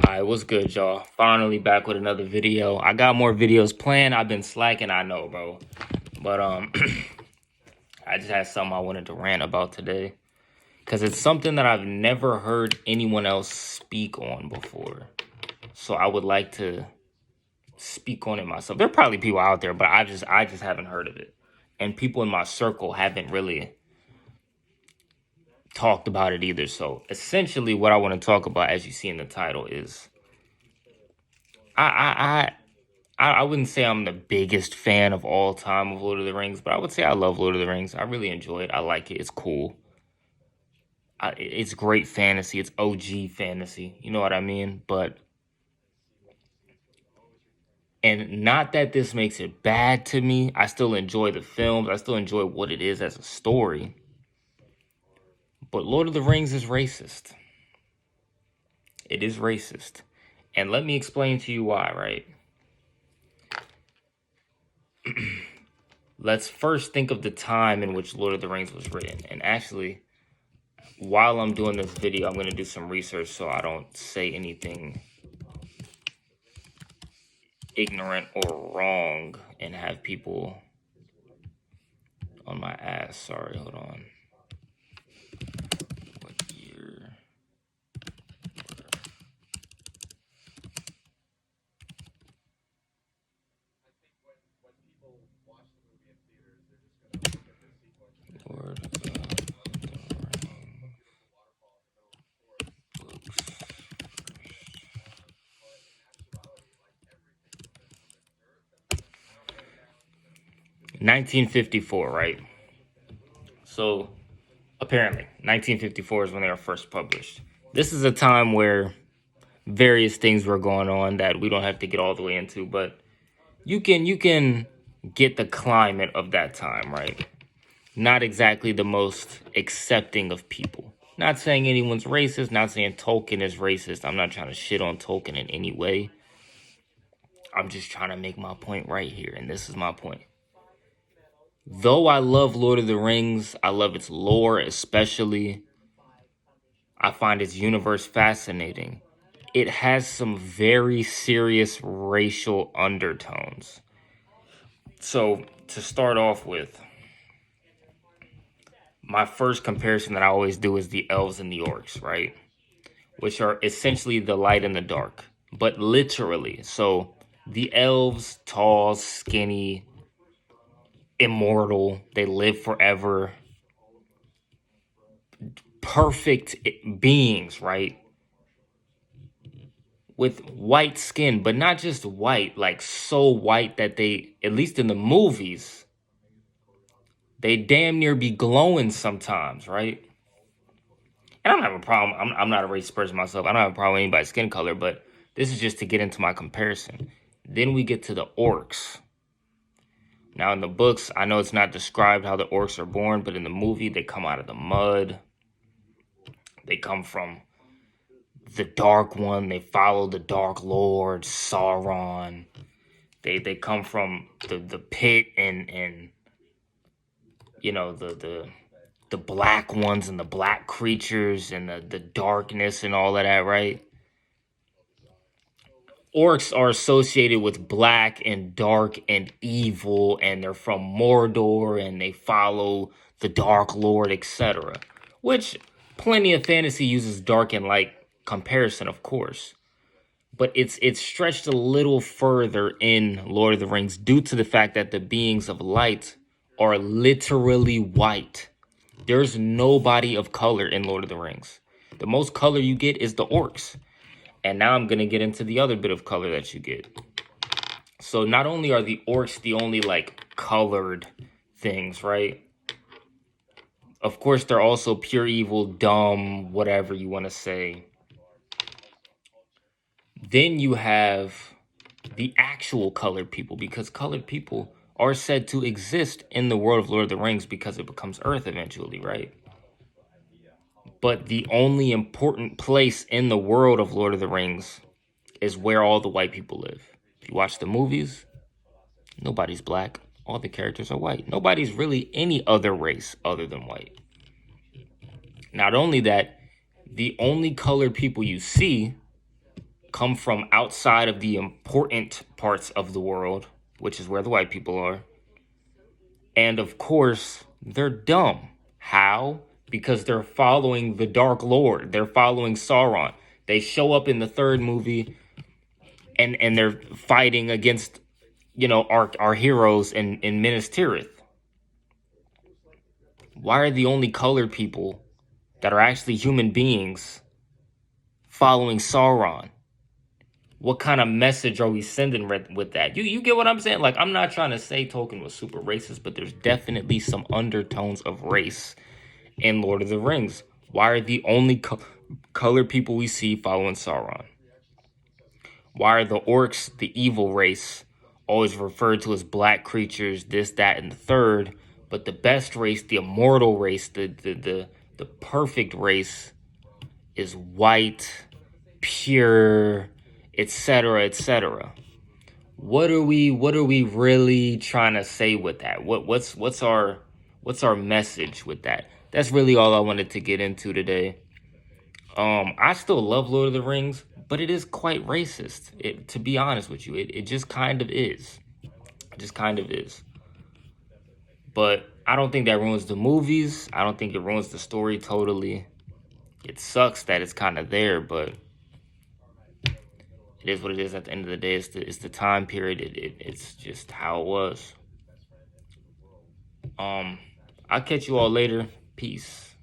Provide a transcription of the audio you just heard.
Alright, what's good, y'all? Finally back with another video. I got more videos planned. I've been slacking, I know, bro. But I just had something I wanted to rant about today. Because it's something that I've never heard anyone else speak on before. So I would like to speak on it myself. There are probably people out there, but I just haven't heard of it. And people in my circle haven't really talked about it either. So essentially what I want to talk about, as you see in the title, is I wouldn't say I'm the biggest fan of all time of Lord of the Rings, but I would say I love Lord of the Rings. I really enjoy it. I like it. It's cool. It's great fantasy. It's OG fantasy. You know what I mean? And not that this makes it bad to me. I still enjoy the films. I still enjoy what it is as a story. But Lord of the Rings is racist. It is racist. And let me explain to you why, right? Let's first think of the time in which Lord of the Rings was written. And actually, while I'm doing this video, I'm going to do some research so I don't say anything ignorant or wrong and have people on my ass. Sorry, hold on. What year? Lord of the Rings books. 1954, right? So apparently 1954 is when they were first published. This is a time where various things were going on that we don't have to get all the way into, but you can get the climate of that time, right? Not exactly the most accepting of people. Not saying anyone's racist, not saying Tolkien is racist. I'm not trying to shit on Tolkien in any way. I'm just trying to make my point right here, and this is my point. Though I love Lord of the Rings, I love its lore especially. I find its universe fascinating. It has some very serious racial undertones. So, to start off with, my first comparison that I always do is the elves and the orcs, right? Which are essentially the light and the dark, but literally. So, the elves, tall, skinny, immortal, they live forever, perfect beings, right? With white skin, but not just white, like so white that they, at least in the movies, they damn near be glowing sometimes, right? And I don't have a problem. I'm not a racist person myself. I don't have a problem with anybody's skin color, but this is just to get into my comparison. Then we get to the orcs. Now, in the books, I know it's not described how the orcs are born, but in the movie, they come out of the mud. They come from the Dark One. They follow the Dark Lord, Sauron. They come from the pit and you know, the black ones and the black creatures and the darkness and all of that, right? Orcs are associated with black and dark and evil, and they're from Mordor, and they follow the Dark Lord, etc. Which plenty of fantasy uses dark and light comparison, of course. But it's stretched a little further in Lord of the Rings due to the fact that the beings of light are literally white. There's nobody of color in Lord of the Rings. The most color you get is the orcs. And now I'm going to get into the other bit of color that you get. So not only are the orcs the only, like, colored things, right? Of course, they're also pure evil, dumb, whatever you want to say. Then you have the actual colored people, because colored people are said to exist in the world of Lord of the Rings because it becomes Earth eventually, right? But the only important place in the world of Lord of the Rings is where all the white people live. If you watch the movies, nobody's black. All the characters are white. Nobody's really any other race other than white. Not only that, the only colored people you see come from outside of the important parts of the world, which is where the white people are. And of course, they're dumb. How? Because they're following the Dark Lord. They're following Sauron. They show up in the third movie and they're fighting against, our heroes in Minas Tirith. Why are the only colored people that are actually human beings following Sauron? What kind of message are we sending with that? You get what I'm saying? Like, I'm not trying to say Tolkien was super racist, but there's definitely some undertones of race in Lord of the Rings. Why are the only colored people we see following Sauron? Why are the orcs, the evil race, always referred to as black creatures, this, that, and the third, but the best race, the immortal race, the perfect race is white, pure, etc., etc.? What are we really trying to say with that? What's our message with that? That's really all I wanted to get into today. I still love Lord of the Rings, but it is quite racist. To be honest with you, it just kind of is. It just kind of is. But I don't think that ruins the movies. I don't think it ruins the story totally. It sucks that it's kind of there, but it is what it is. At the end of the day, it's the time period. It's just how it was. I'll catch you all later. Peace.